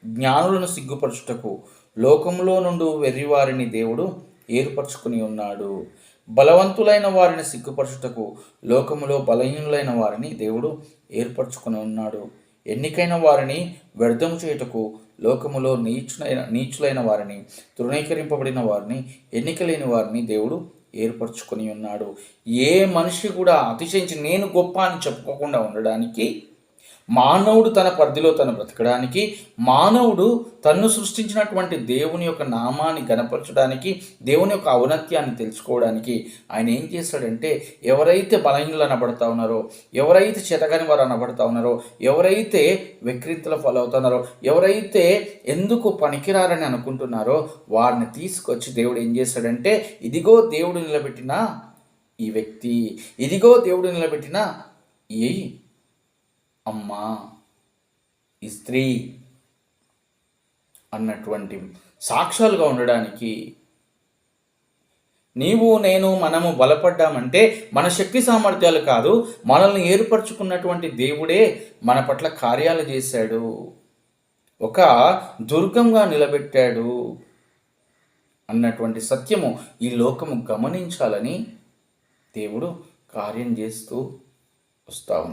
జ్ఞానులను సిగ్గుపరచుటకు లోకములో నుండి వెర్రివారిని దేవుడు ఏర్పరచుకుని ఉన్నాడు. బలవంతులైన వారిని సిగ్గుపరచుటకు లోకములో బలహీనులైన వారిని దేవుడు ఏర్పరచుకుని ఉన్నాడు. ఎన్నికైన వారిని వ్యర్థము చేయుటకు లోకములో నీచులైన వారిని, తృణీకరింపబడిన వారిని, ఎన్నిక లేని వారిని దేవుడు ఏర్పరచుకొని ఉన్నాడు. ఏ మనిషి కూడా అతిశయించి నేను గొప్ప అని చెప్పుకోకుండా ఉండడానికి, మానవుడు తన పరిధిలో తను బ్రతకడానికి, మానవుడు తన్ను సృష్టించినటువంటి దేవుని యొక్క నామాన్ని గణపరచడానికి, దేవుని యొక్క ఔన్నత్యాన్ని తెలుసుకోవడానికి ఆయన ఏం చేశాడంటే, ఎవరైతే బలహీనులు అనబడతా ఉన్నారో, ఎవరైతే చేతగాని వారు అనబడతా ఉన్నారో, ఎవరైతే వికృతుల పాలవుతున్నారో, ఎవరైతే ఎందుకు పనికిరారని అనుకుంటున్నారో వారిని తీసుకొచ్చి దేవుడు ఏం చేశాడంటే, ఇదిగో దేవుడు నిలబెట్టిన ఈ వ్యక్తి, ఇదిగో దేవుడు నిలబెట్టిన ఈ అమ్మ, ఈ స్త్రీ అన్నటువంటి సాక్ష్యాలుగా ఉండడానికి, నీవు నేను మనము బలపడ్డామంటే మన శక్తి సామర్థ్యాలు కాదు, మనల్ని ఏర్పరచుకున్నటువంటి దేవుడే మన పట్ల కార్యాలు చేశాడు, ఒక దుర్గంగా నిలబెట్టాడు అన్నటువంటి సత్యము ఈ లోకము గమనించాలని దేవుడు కార్యం చేస్తూ వస్తూ ఉన్నాడు.